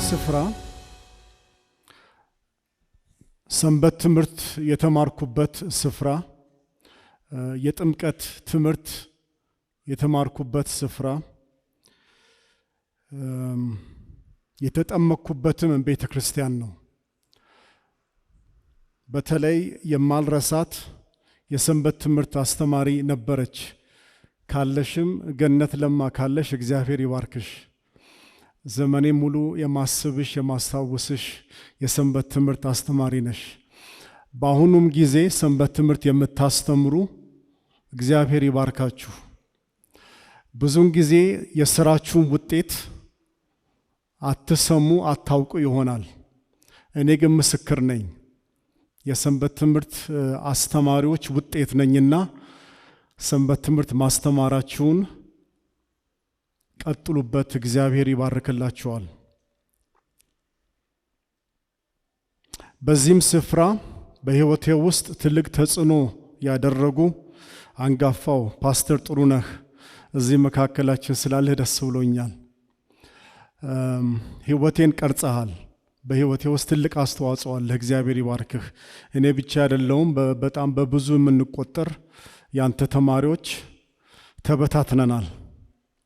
ስፍራ ሰንበት ትምህርት የተማርኩበት ስፍራ የጥምቀት ትምህርት የተማርኩበት ስፍራ የተጠመቅኩበትም ቤተክርስቲያን ነው። በተለይ የማልረሳት የሰንበት ትምህርት አስተማሪ ነበረች። ካለሽም ገነት ለማ ካለሽ እግዚአብሔር ይባርክሽ። ዘመኔ ሙሉ የማስብሽ የማስታወስሽ የሰንበት ትምህርት አስተማሪ ነሽ። በአሁኑም ጊዜ ሰንበት ትምህርት የምታስተምሩ እግዚአብሔር ይባርካችሁ። ብዙውን ጊዜ የሥራችሁን ውጤት አትሰሙ አታውቁ ይሆናል። እኔ ግን ምስክር ነኝ። የሰንበት ትምህርት አስተማሪዎች ውጤት ነኝና ሰንበት ትምህርት ማስተማራችሁን ቀጥሉበት። እግዚአብሔር ይባርክላችኋል። በዚህም ስፍራ በሕይወቴ ውስጥ ትልቅ ተጽዕኖ ያደረጉ አንጋፋው ፓስተር ጥሩነህ እዚህ መካከላችን ስላለህ ደስ ብሎኛል። ሕይወቴን ቀርጸሃል። በሕይወቴ ውስጥ ትልቅ አስተዋጽኦ አለ። እግዚአብሔር ይባርክህ። እኔ ብቻ አይደለሁም፣ በጣም በብዙ የምንቆጠር ያንተ ተማሪዎች ተበታትነናል።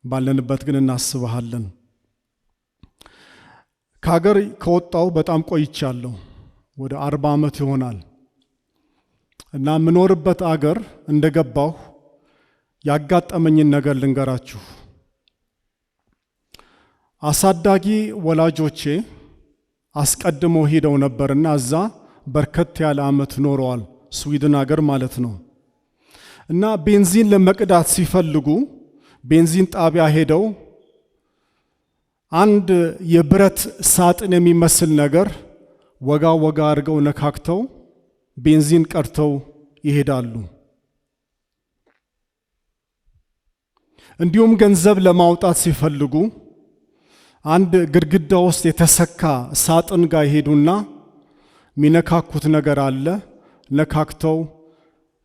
ባለንበት ግን እናስብሃለን። ከሀገር ከወጣው በጣም ቆይቻለሁ። ወደ 40 ዓመት ይሆናል እና የምኖርበት አገር እንደገባሁ ያጋጠመኝን ነገር ልንገራችሁ። አሳዳጊ ወላጆቼ አስቀድመው ሄደው ነበርና እዛ በርከት ያለ ዓመት ኖረዋል። ስዊድን አገር ማለት ነው። እና ቤንዚን ለመቅዳት ሲፈልጉ ቤንዚን ጣቢያ ሄደው አንድ የብረት ሳጥን የሚመስል ነገር ወጋ ወጋ አድርገው ነካክተው ቤንዚን ቀድተው ይሄዳሉ። እንዲሁም ገንዘብ ለማውጣት ሲፈልጉ አንድ ግድግዳ ውስጥ የተሰካ ሳጥን ጋር ይሄዱና ሚነካኩት ነገር አለ። ነካክተው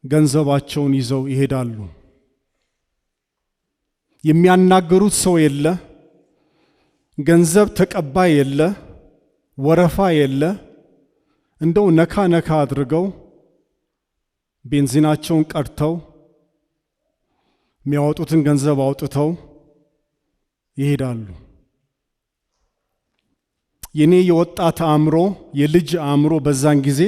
ገንዘባቸውን ይዘው ይሄዳሉ። የሚያናገሩት ሰው የለ፣ ገንዘብ ተቀባይ የለ፣ ወረፋ የለ። እንደው ነካ ነካ አድርገው ቤንዚናቸውን ቀድተው የሚያወጡትን ገንዘብ አውጥተው ይሄዳሉ። የኔ የወጣት አእምሮ የልጅ አእምሮ በዛን ጊዜ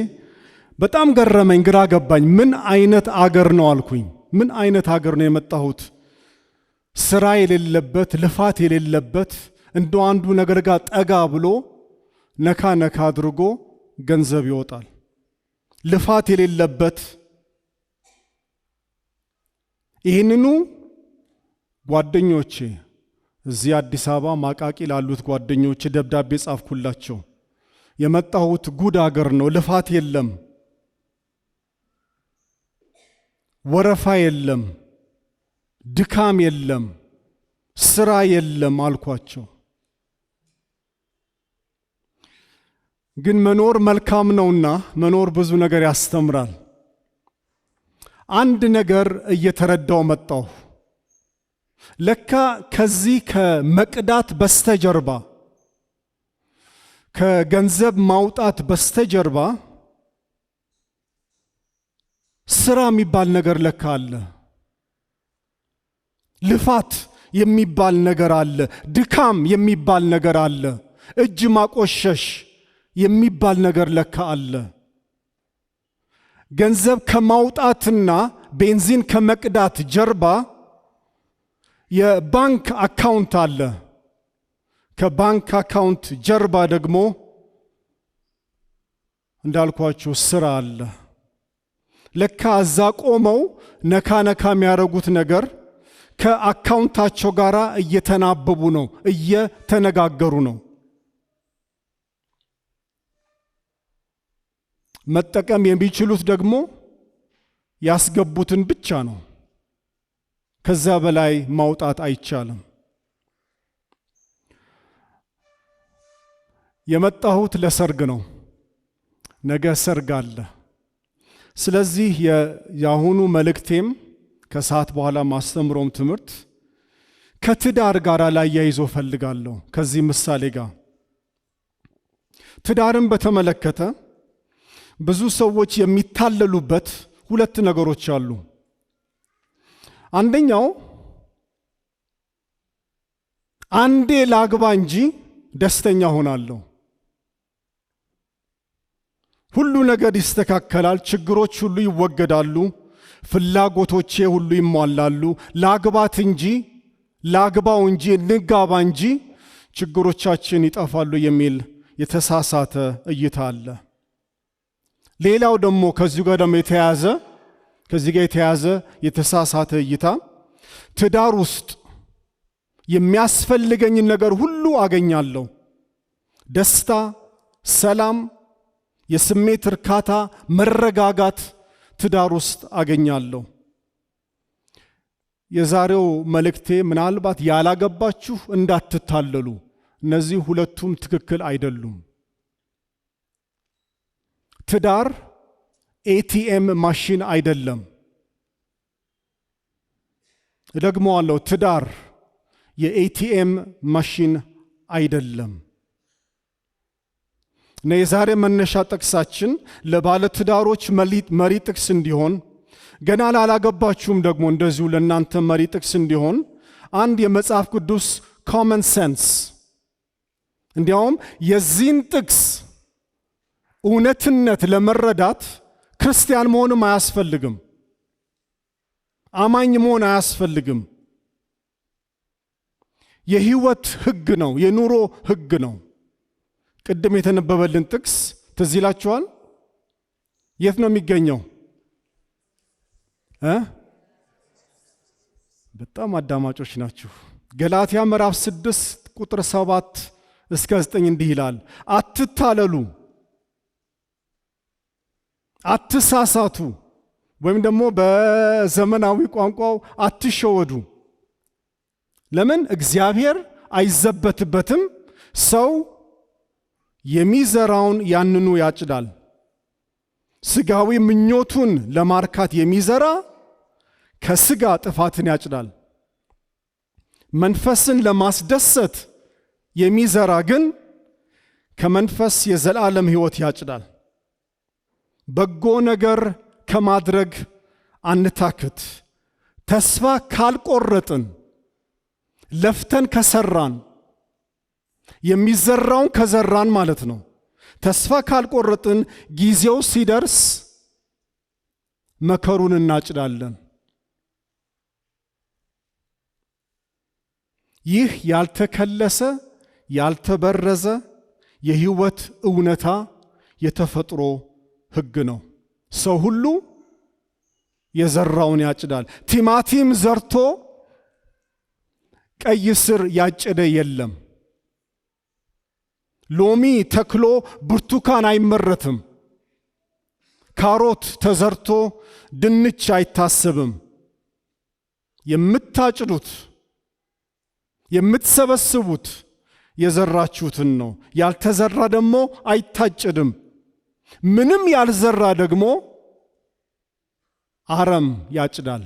በጣም ገረመኝ፣ ግራ ገባኝ። ምን አይነት አገር ነው አልኩኝ። ምን አይነት አገር ነው የመጣሁት? ስራ የሌለበት ልፋት የሌለበት እንደ አንዱ ነገር ጋር ጠጋ ብሎ ነካ ነካ አድርጎ ገንዘብ ይወጣል። ልፋት የሌለበት። ይህንኑ ጓደኞቼ እዚህ አዲስ አበባ ማቃቂ ላሉት ጓደኞቼ ደብዳቤ ጻፍኩላቸው። የመጣሁት ጉድ አገር ነው፣ ልፋት የለም፣ ወረፋ የለም፣ ድካም የለም፣ ስራ የለም አልኳቸው። ግን መኖር መልካም ነውና መኖር ብዙ ነገር ያስተምራል። አንድ ነገር እየተረዳው መጣሁ። ለካ ከዚህ ከመቅዳት በስተጀርባ ከገንዘብ ማውጣት በስተጀርባ ስራ የሚባል ነገር ለካ አለ። ልፋት የሚባል ነገር አለ። ድካም የሚባል ነገር አለ። እጅ ማቆሸሽ የሚባል ነገር ለካ አለ። ገንዘብ ከማውጣትና ቤንዚን ከመቅዳት ጀርባ የባንክ አካውንት አለ። ከባንክ አካውንት ጀርባ ደግሞ እንዳልኳችሁ ስራ አለ። ለካ እዛ ቆመው ነካ ነካ የሚያደርጉት ነገር ከአካውንታቸው ጋር እየተናበቡ ነው፣ እየተነጋገሩ ነው። መጠቀም የሚችሉት ደግሞ ያስገቡትን ብቻ ነው። ከዛ በላይ ማውጣት አይቻልም። የመጣሁት ለሰርግ ነው። ነገ ሰርግ አለ። ስለዚህ የአሁኑ መልእክቴም ከሰዓት በኋላ ማስተምሮም ትምህርት ከትዳር ጋር ላያይዞ ፈልጋለሁ። ከዚህ ምሳሌ ጋር ትዳርን በተመለከተ ብዙ ሰዎች የሚታለሉበት ሁለት ነገሮች አሉ። አንደኛው አንዴ ላግባ እንጂ ደስተኛ ሆናለሁ፣ ሁሉ ነገር ይስተካከላል፣ ችግሮች ሁሉ ይወገዳሉ፣ ፍላጎቶቼ ሁሉ ይሟላሉ፣ ላግባው እንጂ እንጋባ እንጂ ችግሮቻችን ይጠፋሉ የሚል የተሳሳተ እይታ አለ። ሌላው ደግሞ ከዚህ ጋር የተያዘ የተሳሳተ እይታ ትዳር ውስጥ የሚያስፈልገኝን ነገር ሁሉ አገኛለሁ፣ ደስታ፣ ሰላም፣ የስሜት እርካታ፣ መረጋጋት ትዳር ውስጥ አገኛለሁ። የዛሬው መልእክቴ ምናልባት ያላገባችሁ እንዳትታለሉ፣ እነዚህ ሁለቱም ትክክል አይደሉም። ትዳር ኤቲኤም ማሽን አይደለም። እደግመዋለሁ፣ ትዳር የኤቲኤም ማሽን አይደለም። እና የዛሬ መነሻ ጥቅሳችን ለባለ ትዳሮች መሪ ጥቅስ እንዲሆን፣ ገና ላላገባችሁም ደግሞ እንደዚሁ ለእናንተ መሪ ጥቅስ እንዲሆን አንድ የመጽሐፍ ቅዱስ ኮመን ሴንስ፣ እንዲያውም የዚህን ጥቅስ እውነትነት ለመረዳት ክርስቲያን መሆንም አያስፈልግም፣ አማኝ መሆን አያስፈልግም። የህይወት ህግ ነው፣ የኑሮ ህግ ነው። ቅድም የተነበበልን ጥቅስ ትዝ ይላችኋል? የት ነው የሚገኘው? በጣም አዳማጮች ናችሁ። ገላትያ ምዕራፍ 6 ቁጥር 7 እስከ 9 እንዲህ ይላል፣ አትታለሉ፣ አትሳሳቱ፣ ወይም ደግሞ በዘመናዊ ቋንቋው አትሸወዱ። ለምን? እግዚአብሔር አይዘበትበትም። ሰው የሚዘራውን ያንኑ ያጭዳል። ስጋዊ ምኞቱን ለማርካት የሚዘራ ከስጋ ጥፋትን ያጭዳል። መንፈስን ለማስደሰት የሚዘራ ግን ከመንፈስ የዘላለም ሕይወት ያጭዳል። በጎ ነገር ከማድረግ አንታክት። ተስፋ ካልቆረጥን፣ ለፍተን ከሰራን፣ የሚዘራውን ከዘራን ማለት ነው። ተስፋ ካልቆረጥን ጊዜው ሲደርስ መከሩን እናጭዳለን። ይህ ያልተከለሰ ያልተበረዘ የህይወት እውነታ የተፈጥሮ ህግ ነው። ሰው ሁሉ የዘራውን ያጭዳል። ቲማቲም ዘርቶ ቀይ ስር ያጨደ የለም። ሎሚ ተክሎ ብርቱካን አይመረትም። ካሮት ተዘርቶ ድንች አይታሰብም። የምታጭዱት የምትሰበስቡት የዘራችሁትን ነው። ያልተዘራ ደግሞ አይታጭድም። ምንም ያልዘራ ደግሞ አረም ያጭዳል።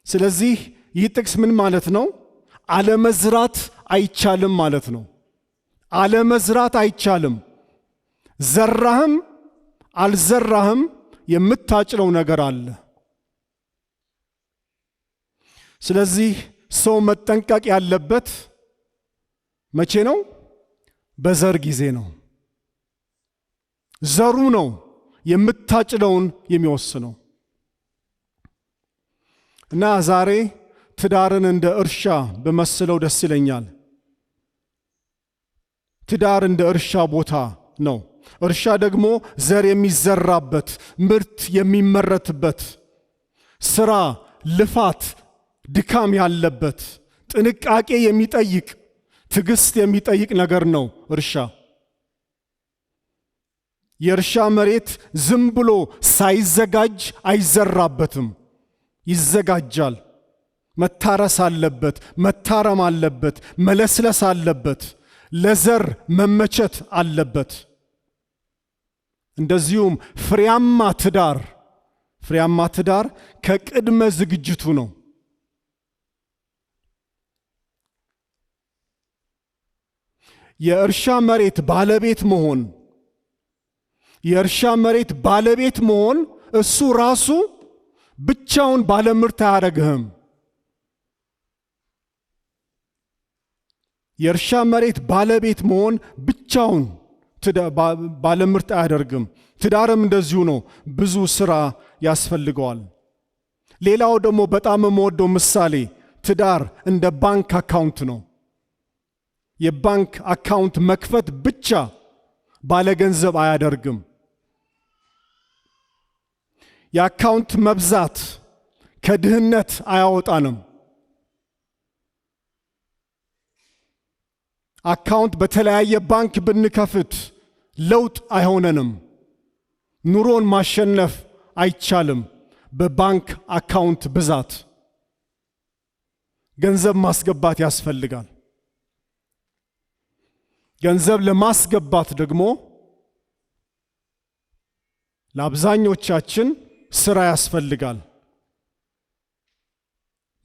ስለዚህ ይህ ጥቅስ ምን ማለት ነው? አለመዝራት አይቻልም ማለት ነው። አለመዝራት አይቻልም። ዘራህም አልዘራህም የምታጭለው ነገር አለ። ስለዚህ ሰው መጠንቀቅ ያለበት መቼ ነው? በዘር ጊዜ ነው። ዘሩ ነው የምታጭለውን የሚወስነው። እና ዛሬ ትዳርን እንደ እርሻ በመስለው ደስ ይለኛል። ትዳር እንደ እርሻ ቦታ ነው። እርሻ ደግሞ ዘር የሚዘራበት፣ ምርት የሚመረትበት፣ ስራ፣ ልፋት፣ ድካም ያለበት፣ ጥንቃቄ የሚጠይቅ፣ ትዕግስት የሚጠይቅ ነገር ነው እርሻ። የእርሻ መሬት ዝም ብሎ ሳይዘጋጅ አይዘራበትም፣ ይዘጋጃል። መታረስ አለበት፣ መታረም አለበት፣ መለስለስ አለበት፣ ለዘር መመቸት አለበት። እንደዚሁም ፍሬያማ ትዳር ከቅድመ ዝግጅቱ ነው። የእርሻ መሬት ባለቤት መሆን እሱ ራሱ ብቻውን ባለምርት አያደርግህም። የእርሻ መሬት ባለቤት መሆን ብቻውን ባለምርት አያደርግም። ትዳርም እንደዚሁ ነው፣ ብዙ ስራ ያስፈልገዋል። ሌላው ደግሞ በጣም የምወደው ምሳሌ ትዳር እንደ ባንክ አካውንት ነው። የባንክ አካውንት መክፈት ብቻ ባለገንዘብ አያደርግም። የአካውንት መብዛት ከድህነት አያወጣንም። አካውንት በተለያየ ባንክ ብንከፍት ለውጥ አይሆነንም። ኑሮን ማሸነፍ አይቻልም። በባንክ አካውንት ብዛት ገንዘብ ማስገባት ያስፈልጋል። ገንዘብ ለማስገባት ደግሞ ለአብዛኞቻችን ስራ ያስፈልጋል፣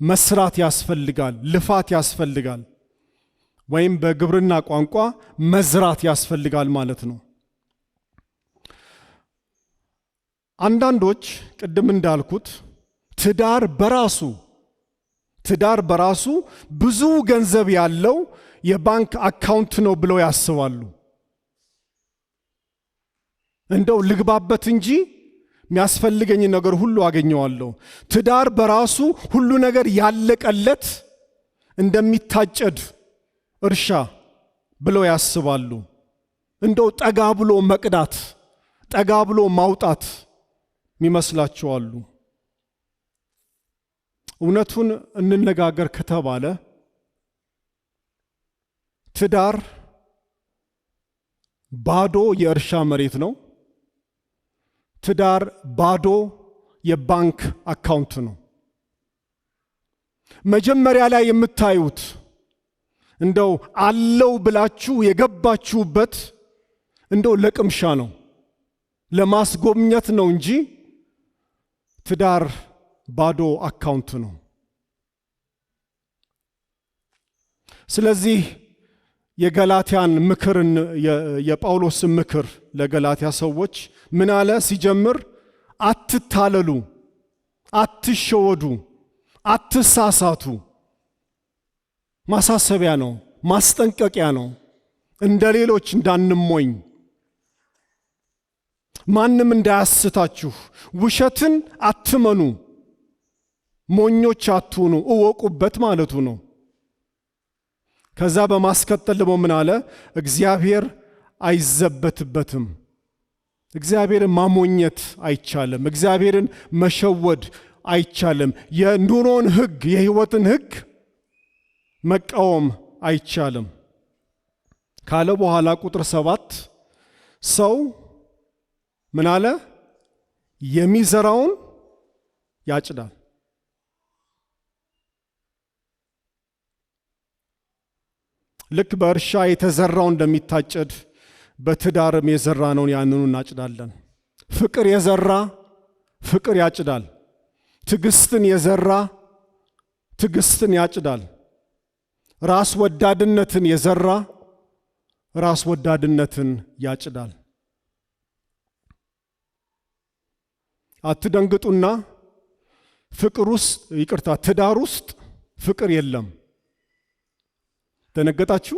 መስራት ያስፈልጋል፣ ልፋት ያስፈልጋል፣ ወይም በግብርና ቋንቋ መዝራት ያስፈልጋል ማለት ነው። አንዳንዶች ቅድም እንዳልኩት ትዳር በራሱ ብዙ ገንዘብ ያለው የባንክ አካውንት ነው ብለው ያስባሉ። እንደው ልግባበት እንጂ የሚያስፈልገኝ ነገር ሁሉ አገኘዋለሁ። ትዳር በራሱ ሁሉ ነገር ያለቀለት እንደሚታጨድ እርሻ ብለው ያስባሉ። እንደው ጠጋ ብሎ መቅዳት፣ ጠጋ ብሎ ማውጣት ይመስላቸዋል። እውነቱን እንነጋገር ከተባለ ትዳር ባዶ የእርሻ መሬት ነው። ትዳር ባዶ የባንክ አካውንት ነው። መጀመሪያ ላይ የምታዩት እንደው አለው ብላችሁ የገባችሁበት እንደው ለቅምሻ ነው፣ ለማስጎብኘት ነው እንጂ ትዳር ባዶ አካውንት ነው። ስለዚህ የገላትያን ምክርን የጳውሎስን ምክር ለገላትያ ሰዎች ምን አለ ሲጀምር? አትታለሉ፣ አትሸወዱ፣ አትሳሳቱ። ማሳሰቢያ ነው፣ ማስጠንቀቂያ ነው። እንደ ሌሎች እንዳንሞኝ፣ ማንም እንዳያስታችሁ፣ ውሸትን አትመኑ፣ ሞኞች አትሁኑ፣ እወቁበት ማለቱ ነው። ከዛ በማስከተል ደግሞ ምን አለ? እግዚአብሔር አይዘበትበትም። እግዚአብሔርን ማሞኘት አይቻልም። እግዚአብሔርን መሸወድ አይቻልም። የኑሮን ሕግ የሕይወትን ሕግ መቃወም አይቻልም ካለ በኋላ ቁጥር 7 ሰው ምን አለ? የሚዘራውን ያጭዳል። ልክ በእርሻ የተዘራው እንደሚታጨድ በትዳርም የዘራነውን ያንኑ እናጭዳለን። ፍቅር የዘራ ፍቅር ያጭዳል። ትዕግስትን የዘራ ትዕግስትን ያጭዳል። ራስ ወዳድነትን የዘራ ራስ ወዳድነትን ያጭዳል። አትደንግጡና ትዳር ውስጥ ፍቅር የለም። ደነገጣችሁ?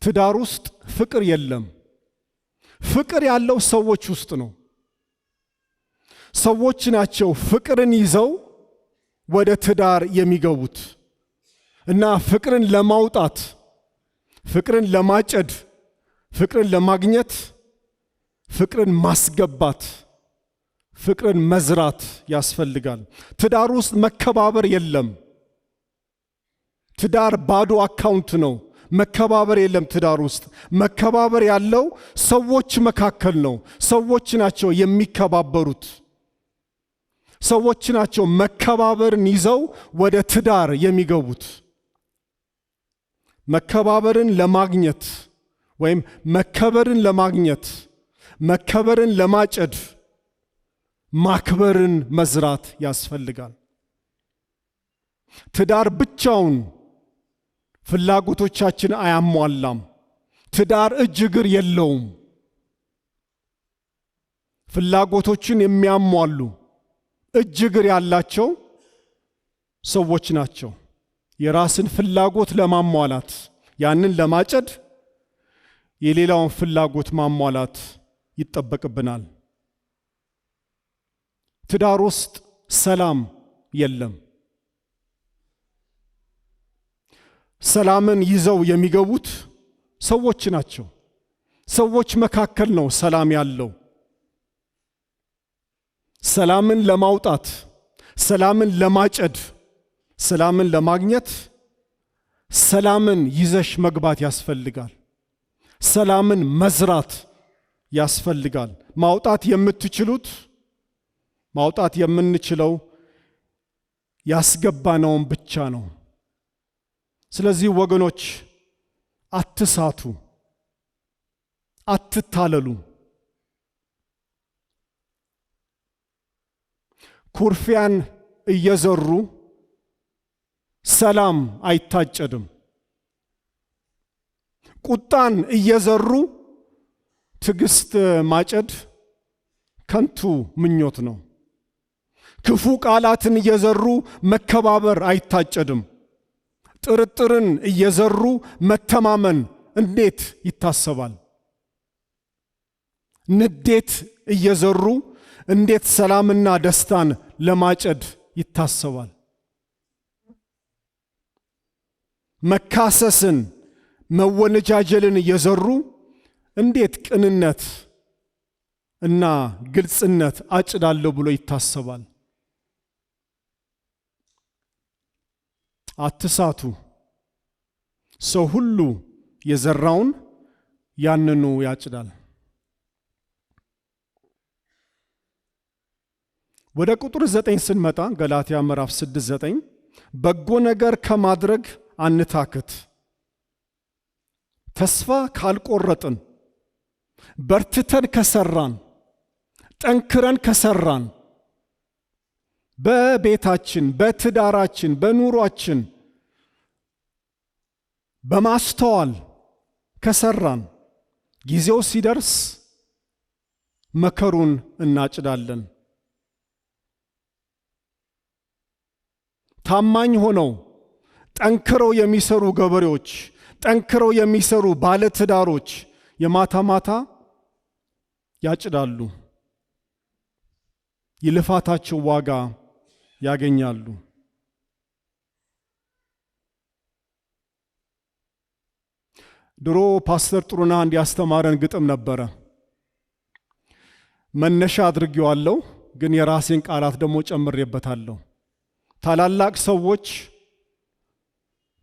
ትዳር ውስጥ ፍቅር የለም። ፍቅር ያለው ሰዎች ውስጥ ነው። ሰዎች ናቸው ፍቅርን ይዘው ወደ ትዳር የሚገቡት እና ፍቅርን ለማውጣት፣ ፍቅርን ለማጨድ፣ ፍቅርን ለማግኘት፣ ፍቅርን ማስገባት፣ ፍቅርን መዝራት ያስፈልጋል። ትዳር ውስጥ መከባበር የለም። ትዳር ባዶ አካውንት ነው። መከባበር የለም ትዳር ውስጥ። መከባበር ያለው ሰዎች መካከል ነው። ሰዎች ናቸው የሚከባበሩት። ሰዎች ናቸው መከባበርን ይዘው ወደ ትዳር የሚገቡት። መከባበርን ለማግኘት ወይም መከበርን ለማግኘት፣ መከበርን ለማጨድ ማክበርን መዝራት ያስፈልጋል። ትዳር ብቻውን ፍላጎቶቻችን አያሟላም። ትዳር እጅ እግር የለውም። ፍላጎቶችን የሚያሟሉ እጅ እግር ያላቸው ሰዎች ናቸው። የራስን ፍላጎት ለማሟላት ያንን ለማጨድ የሌላውን ፍላጎት ማሟላት ይጠበቅብናል። ትዳር ውስጥ ሰላም የለም። ሰላምን ይዘው የሚገቡት ሰዎች ናቸው። ሰዎች መካከል ነው ሰላም ያለው። ሰላምን ለማውጣት፣ ሰላምን ለማጨድ፣ ሰላምን ለማግኘት ሰላምን ይዘሽ መግባት ያስፈልጋል። ሰላምን መዝራት ያስፈልጋል። ማውጣት የምንችለው ያስገባነውን ብቻ ነው። ስለዚህ ወገኖች አትሳቱ፣ አትታለሉ። ኩርፊያን እየዘሩ ሰላም አይታጨድም። ቁጣን እየዘሩ ትዕግስት ማጨድ ከንቱ ምኞት ነው። ክፉ ቃላትን እየዘሩ መከባበር አይታጨድም። ጥርጥርን እየዘሩ መተማመን እንዴት ይታሰባል? ንዴት እየዘሩ እንዴት ሰላምና ደስታን ለማጨድ ይታሰባል? መካሰስን፣ መወነጃጀልን እየዘሩ እንዴት ቅንነት እና ግልጽነት አጭዳለሁ ብሎ ይታሰባል? አትሳቱ። ሰው ሁሉ የዘራውን ያንኑ ያጭዳል። ወደ ቁጥር 9 ስንመጣ ገላትያ ምዕራፍ 6:9 በጎ ነገር ከማድረግ አንታክት፣ ተስፋ ካልቆረጥን፣ በርትተን ከሰራን፣ ጠንክረን ከሰራን፣ በቤታችን፣ በትዳራችን፣ በኑሯችን በማስተዋል ከሰራን ጊዜው ሲደርስ መከሩን እናጭዳለን። ታማኝ ሆነው ጠንክረው የሚሰሩ ገበሬዎች፣ ጠንክረው የሚሰሩ ባለትዳሮች የማታ ማታ ያጭዳሉ፣ የልፋታቸው ዋጋ ያገኛሉ። ድሮ ፓስተር ጥሩና እንዲያስተማረን ግጥም ነበረ። መነሻ አድርጌዋለሁ፣ ግን የራሴን ቃላት ደግሞ ጨምሬበታለሁ። ታላላቅ ሰዎች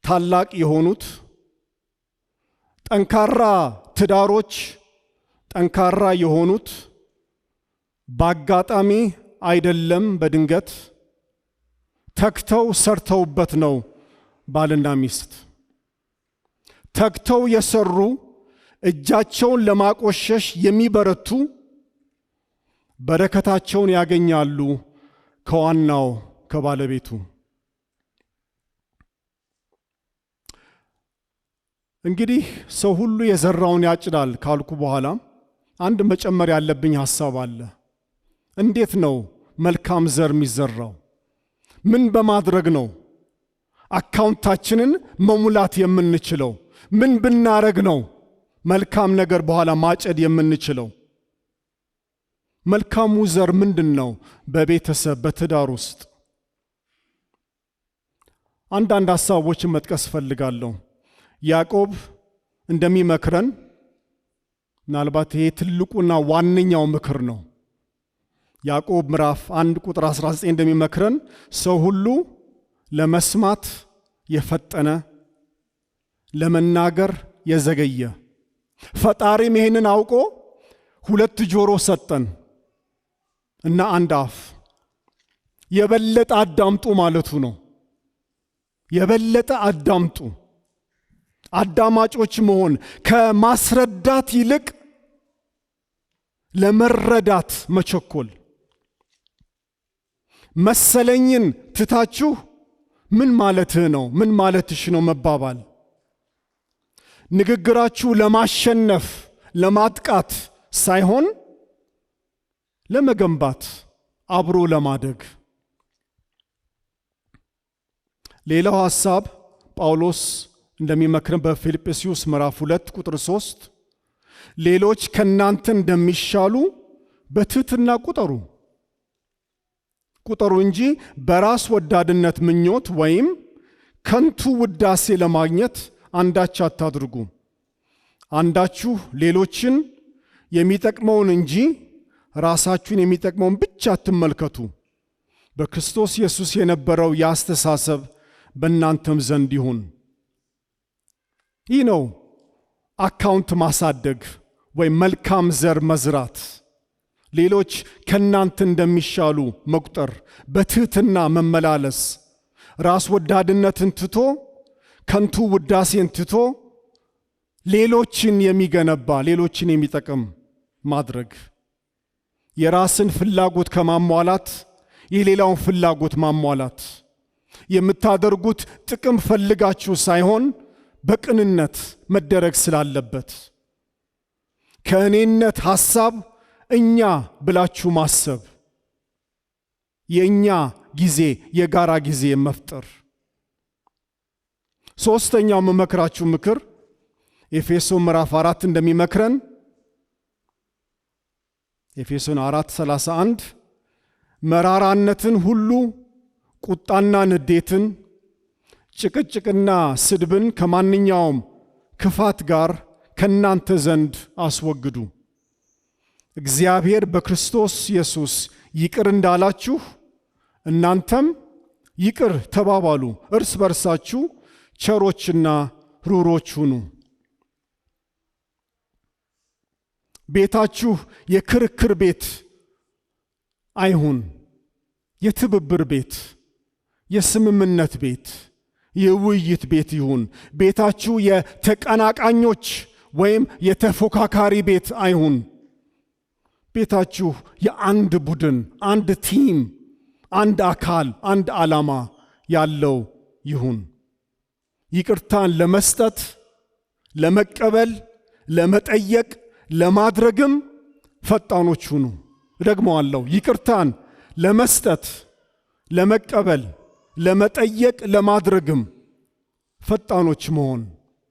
ታላቅ የሆኑት፣ ጠንካራ ትዳሮች ጠንካራ የሆኑት በአጋጣሚ አይደለም፣ በድንገት ተግተው ሰርተውበት ነው። ባልና ሚስት ተግተው የሰሩ እጃቸውን ለማቆሸሽ የሚበረቱ በረከታቸውን ያገኛሉ ከዋናው ከባለቤቱ። እንግዲህ ሰው ሁሉ የዘራውን ያጭዳል ካልኩ በኋላ አንድ መጨመር ያለብኝ ሐሳብ አለ። እንዴት ነው መልካም ዘር የሚዘራው? ምን በማድረግ ነው አካውንታችንን መሙላት የምንችለው? ምን ብናረግ ነው መልካም ነገር በኋላ ማጨድ የምንችለው? መልካሙ ዘር ምንድን ነው? በቤተሰብ በትዳር ውስጥ አንዳንድ ሐሳቦችን መጥቀስ ፈልጋለሁ። ያዕቆብ እንደሚመክረን ምናልባት ይሄ ትልቁና ዋነኛው ምክር ነው። ያዕቆብ ምዕራፍ 1 ቁጥር 19 እንደሚመክረን ሰው ሁሉ ለመስማት የፈጠነ ለመናገር የዘገየ፣ ፈጣሪም ይሄንን አውቆ 2 ጆሮ ሰጠን እና 1 አፍ። የበለጠ አዳምጡ ማለቱ ነው። የበለጠ አዳምጡ። አዳማጮች መሆን ከማስረዳት ይልቅ ለመረዳት መቸኮል። መሰለኝን ትታችሁ ምን ማለትህ ነው፣ ምን ማለትሽ ነው መባባል። ንግግራችሁ ለማሸነፍ ለማጥቃት ሳይሆን ለመገንባት አብሮ ለማደግ። ሌላው ሐሳብ ጳውሎስ እንደሚመክረን በፊልጵስዩስ ምዕራፍ 2 ቁጥር 3 ሌሎች ከናንተ እንደሚሻሉ በትህትና ቁጠሩ እንጂ በራስ ወዳድነት ምኞት ወይም ከንቱ ውዳሴ ለማግኘት አንዳች አታድርጉ። አንዳችሁ ሌሎችን የሚጠቅመውን እንጂ ራሳችሁን የሚጠቅመውን ብቻ አትመልከቱ። በክርስቶስ ኢየሱስ የነበረው የአስተሳሰብ በእናንተም ዘንድ ይሁን። ይህ ነው አካውንት ማሳደግ ወይም መልካም ዘር መዝራት። ሌሎች ከናንተ እንደሚሻሉ መቁጠር፣ በትህትና መመላለስ፣ ራስ ወዳድነትን ትቶ ከንቱ ውዳሴን ትቶ ሌሎችን የሚገነባ ሌሎችን የሚጠቅም ማድረግ። የራስን ፍላጎት ከማሟላት የሌላውን ፍላጎት ማሟላት። የምታደርጉት ጥቅም ፈልጋችሁ ሳይሆን በቅንነት መደረግ ስላለበት ከእኔነት ሐሳብ እኛ ብላችሁ ማሰብ፣ የእኛ ጊዜ የጋራ ጊዜ መፍጠር። ሶስተኛው መመክራችሁ ምክር ኤፌሶን ምዕራፍ 4 እንደሚመክረን ኤፌሶን 4:31 መራራነትን ሁሉ ቁጣና ንዴትን ጭቅጭቅና ስድብን ከማንኛውም ክፋት ጋር ከናንተ ዘንድ አስወግዱ። እግዚአብሔር በክርስቶስ ኢየሱስ ይቅር እንዳላችሁ እናንተም ይቅር ተባባሉ። እርስ በርሳችሁ ቸሮችና ሩሮች ሁኑ። ቤታችሁ የክርክር ቤት አይሁን፣ የትብብር ቤት፣ የስምምነት ቤት፣ የውይይት ቤት ይሁን። ቤታችሁ የተቀናቃኞች ወይም የተፎካካሪ ቤት አይሁን። ቤታችሁ የአንድ ቡድን፣ አንድ ቲም፣ አንድ አካል፣ አንድ ዓላማ ያለው ይሁን። ይቅርታን ለመስጠት፣ ለመቀበል፣ ለመጠየቅ፣ ለማድረግም ፈጣኖች ሁኑ። እደግመዋለሁ። ይቅርታን ለመስጠት፣ ለመቀበል፣ ለመጠየቅ፣ ለማድረግም ፈጣኖች መሆን።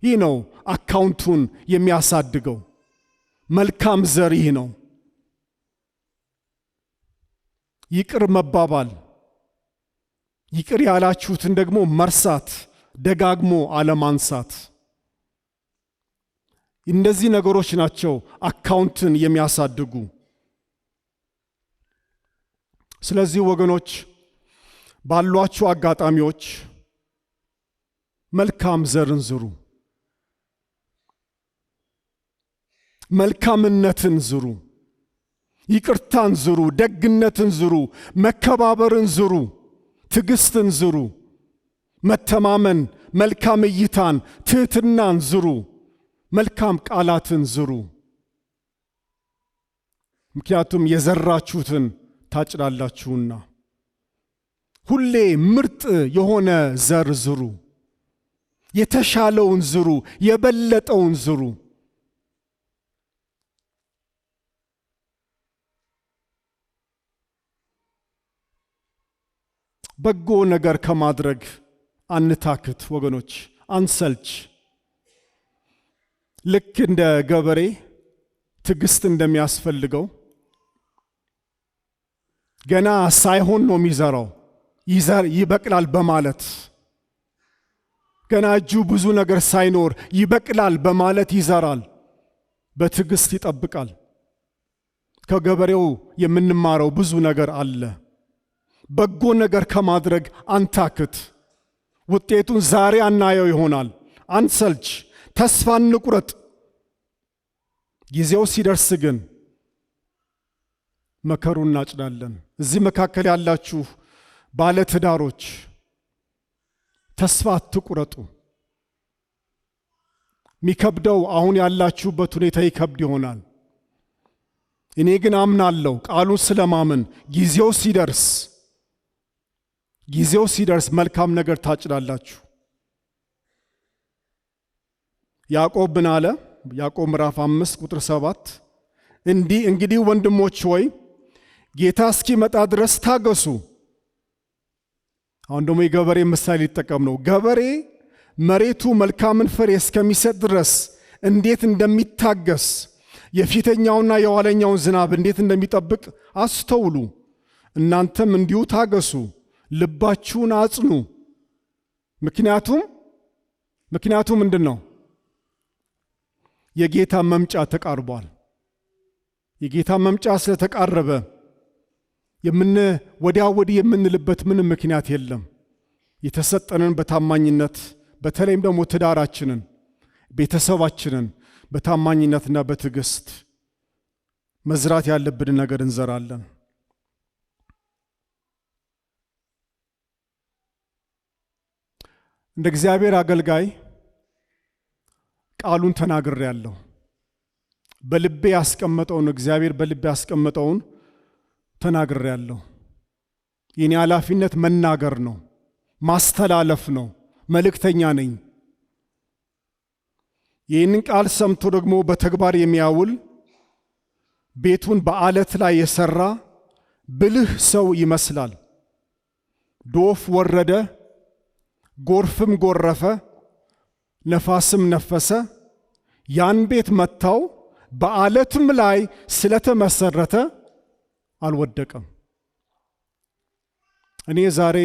ይህ ነው አካውንቱን የሚያሳድገው። መልካም ዘር ይህ ነው። ይቅር መባባል፣ ይቅር ያላችሁትን ደግሞ መርሳት፣ ደጋግሞ አለማንሳት። እነዚህ ነገሮች ናቸው አካውንትን የሚያሳድጉ። ስለዚህ ወገኖች ባሏችሁ አጋጣሚዎች መልካም ዘርን ዝሩ። መልካምነትን ዝሩ። ይቅርታን ዝሩ። ደግነትን ዝሩ። መከባበርን ዝሩ። ትዕግስትን ዝሩ። መተማመን፣ መልካም እይታን፣ ትህትናን ዝሩ። መልካም ቃላትን ዝሩ። ምክንያቱም የዘራችሁትን ታጭዳላችሁና። ሁሌ ምርጥ የሆነ ዘር ዝሩ። የተሻለውን ዝሩ። የበለጠውን ዝሩ። በጎ ነገር ከማድረግ አንታክት ወገኖች፣ አንሰልች። ልክ እንደ ገበሬ ትዕግስት እንደሚያስፈልገው ገና ሳይሆን ነው የሚዘራው፣ ይበቅላል በማለት ገና እጁ ብዙ ነገር ሳይኖር ይበቅላል በማለት ይዘራል። በትዕግስት ይጠብቃል። ከገበሬው የምንማረው ብዙ ነገር አለ። በጎ ነገር ከማድረግ አንታክት። ውጤቱን ዛሬ አናየው ይሆናል። አንሰልች፣ ተስፋ እንቁረጥ። ጊዜው ሲደርስ ግን መከሩ እናጭዳለን። እዚህ መካከል ያላችሁ ባለ ትዳሮች ተስፋ አትቁረጡ። የሚከብደው አሁን ያላችሁበት ሁኔታ ይከብድ ይሆናል። እኔ ግን አምናለሁ ቃሉን ስለማምን ጊዜው ሲደርስ መልካም ነገር ታጭዳላችሁ። ያዕቆብ ምን አለ? ያዕቆብ ምዕራፍ 5 ቁጥር 7 እንግዲህ ወንድሞች ሆይ ጌታ እስኪመጣ ድረስ ታገሱ። አሁን ደግሞ የገበሬ ምሳሌ ሊጠቀም ነው። ገበሬ መሬቱ መልካምን ፍሬ እስከሚሰጥ ድረስ እንዴት እንደሚታገስ የፊተኛውና የኋለኛውን ዝናብ እንዴት እንደሚጠብቅ አስተውሉ። እናንተም እንዲሁ ታገሱ፣ ልባችሁን አጽኑ። ምክንያቱም ምንድን ነው? የጌታ መምጫ ተቃርቧል። የጌታ መምጫ ስለተቃረበ ወዲያ ወዲህ የምንልበት ምንም ምክንያት የለም። የተሰጠንን በታማኝነት በተለይም ደግሞ ትዳራችንን፣ ቤተሰባችንን በታማኝነትና በትዕግስት መዝራት ያለብንን ነገር እንዘራለን። እንደ እግዚአብሔር አገልጋይ ቃሉን ተናግሬያለሁ። በልቤ ያስቀመጠውን እግዚአብሔር በልቤ ያስቀመጠውን ተናግሬያለሁ። የኔ ኃላፊነት መናገር ነው፣ ማስተላለፍ ነው። መልእክተኛ ነኝ። ይህንን ቃል ሰምቶ ደግሞ በተግባር የሚያውል ቤቱን በአለት ላይ የሰራ ብልህ ሰው ይመስላል። ዶፍ ወረደ፣ ጎርፍም ጎረፈ፣ ነፋስም ነፈሰ፣ ያን ቤት መታው፣ በአለትም ላይ ስለተመሰረተ አልወደቀም። እኔ ዛሬ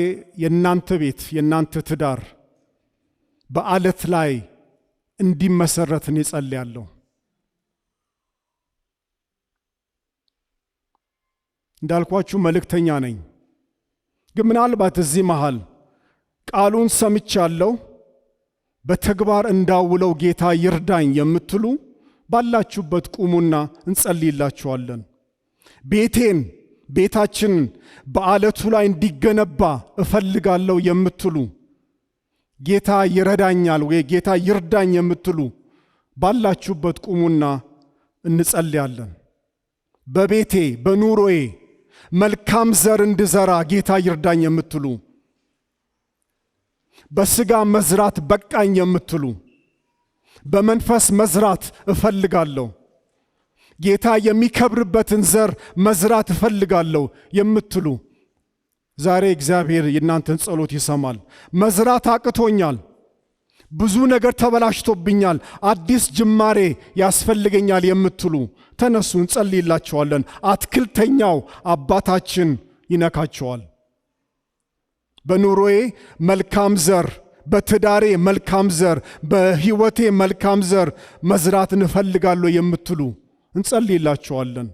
የናንተ ቤት የናንተ ትዳር በአለት ላይ እንዲመሰረት እኔ ጸልያለሁ። እንዳልኳችሁ መልእክተኛ ነኝ። ግን ምናልባት እዚህ መሃል ቃሉን ሰምቻለሁ በተግባር እንዳውለው ጌታ ይርዳኝ የምትሉ ባላችሁበት ቁሙና እንጸልይላችኋለን። ቤታችንን በአለቱ ላይ እንዲገነባ እፈልጋለሁ የምትሉ ጌታ ይረዳኛል ወይ ጌታ ይርዳኝ የምትሉ ባላችሁበት ቁሙና እንጸልያለን። በቤቴ በኑሮዬ መልካም ዘር እንድዘራ ጌታ ይርዳኝ የምትሉ፣ በስጋ መዝራት በቃኝ የምትሉ፣ በመንፈስ መዝራት እፈልጋለሁ ጌታ የሚከብርበትን ዘር መዝራት እፈልጋለሁ የምትሉ ዛሬ እግዚአብሔር የእናንተን ጸሎት ይሰማል። መዝራት አቅቶኛል፣ ብዙ ነገር ተበላሽቶብኛል፣ አዲስ ጅማሬ ያስፈልገኛል የምትሉ ተነሱ፣ እንጸልይላችኋለን። አትክልተኛው አባታችን ይነካቸዋል። በኑሮዬ መልካም ዘር፣ በትዳሬ መልካም ዘር፣ በሕይወቴ መልካም ዘር መዝራት እንፈልጋለሁ የምትሉ እንጸልይላችኋለን።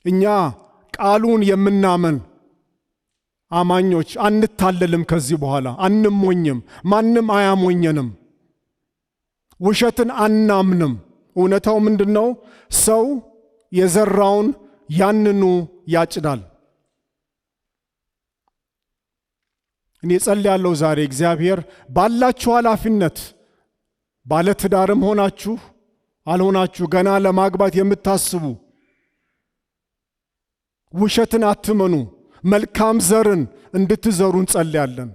እኛ ቃሉን የምናምን አማኞች አንታለልም። ከዚህ በኋላ አንሞኝም፣ ማንም አያሞኘንም። ውሸትን አናምንም። እውነታው ምንድነው? ሰው የዘራውን ያንኑ ያጭዳል። እኔ ጸልያለሁ ዛሬ እግዚአብሔር ባላችሁ ኃላፊነት ባለትዳርም ሆናችሁ አልሆናችሁ ገና ለማግባት የምታስቡ ውሸትን አትመኑ፣ መልካም ዘርን እንድትዘሩ እንጸልያለን።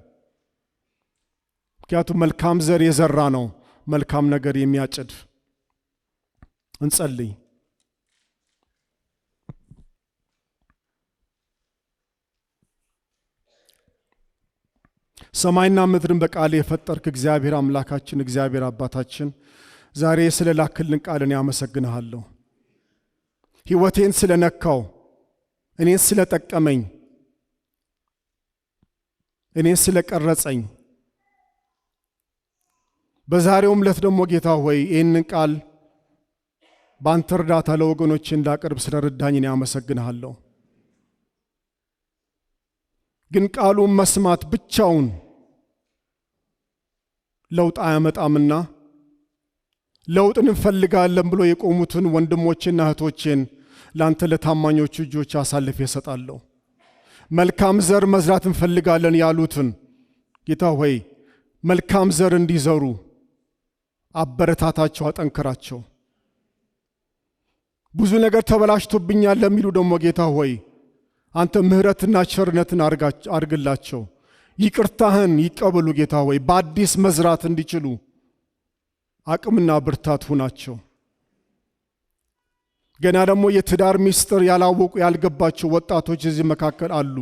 ምክንያቱም መልካም ዘር የዘራ ነው መልካም ነገር የሚያጭድ። እንጸልይ። ሰማይና ምድርን በቃል የፈጠርክ እግዚአብሔር አምላካችን እግዚአብሔር አባታችን ዛሬ ስለ ላክልን ቃልን ያመሰግንሃለሁ። ሕይወቴን ስለነካው፣ እኔን ስለጠቀመኝ፣ እኔን ስለቀረጸኝ በዛሬውም ዕለት ደግሞ ጌታ ሆይ ይህንን ቃል በአንተ እርዳታ ለወገኖቼ እንዳቀርብ ስለረዳኝ እኔ ያመሰግንሃለሁ። ግን ቃሉን መስማት ብቻውን ለውጥ አያመጣምና ለውጥን እንፈልጋለን ብሎ የቆሙትን ወንድሞቼና እህቶቼን ላንተ ለታማኞቹ እጆች አሳልፌ እሰጣለሁ። መልካም ዘር መዝራት እንፈልጋለን ያሉትን ጌታ ሆይ መልካም ዘር እንዲዘሩ አበረታታቸው፣ አጠንክራቸው። ብዙ ነገር ተበላሽቶብኛል ለሚሉ ደግሞ ጌታ ሆይ አንተ ምሕረትና ቸርነትን አርግላቸው። ይቅርታህን ይቀበሉ ጌታ ሆይ በአዲስ መዝራት እንዲችሉ አቅምና ብርታት ሁናቸው። ገና ደግሞ የትዳር ሚስጥር ያላወቁ ያልገባቸው ወጣቶች እዚህ መካከል አሉ።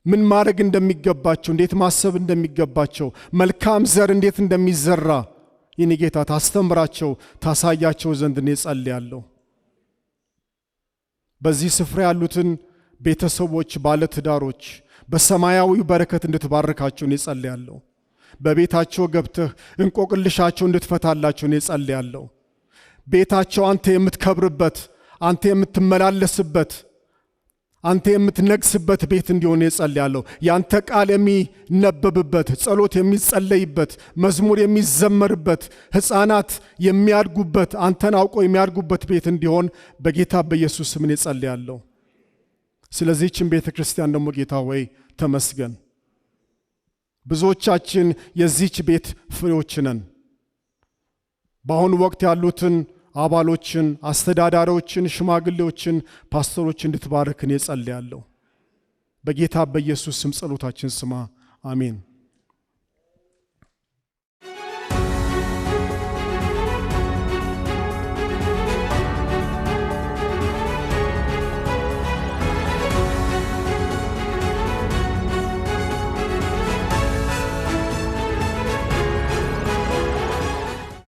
ምን ማድረግ እንደሚገባቸው፣ እንዴት ማሰብ እንደሚገባቸው፣ መልካም ዘር እንዴት እንደሚዘራ የኔ ጌታ ታስተምራቸው ታሳያቸው ዘንድ እኔ ጸልያለሁ። በዚህ ስፍራ ያሉትን ቤተሰቦች ባለትዳሮች በሰማያዊ በረከት እንድትባርካቸው እኔ ጸልያለሁ። በቤታቸው ገብተህ እንቆቅልሻቸው እንድትፈታላቸው እኔ ጸልያለሁ። ቤታቸው አንተ የምትከብርበት፣ አንተ የምትመላለስበት፣ አንተ የምትነግስበት ቤት እንዲሆን እጸልያለሁ። ያንተ ቃል የሚነበብበት፣ ጸሎት የሚጸለይበት፣ መዝሙር የሚዘመርበት፣ ሕፃናት የሚያድጉበት፣ አንተን አውቀው የሚያድጉበት ቤት እንዲሆን በጌታ በኢየሱስ ስም እጸልያለሁ። ስለዚህችን ቤተክርስቲያን ደግሞ ጌታ ሆይ ተመስገን። ብዙዎቻችን የዚህች ቤት ፍሬዎች ነን። በአሁኑ ወቅት ያሉትን አባሎችን፣ አስተዳዳሪዎችን፣ ሽማግሌዎችን፣ ፓስተሮችን እንድትባርክ እኔ ጸልያለሁ። በጌታ በኢየሱስ ስም ጸሎታችን ስማ። አሜን።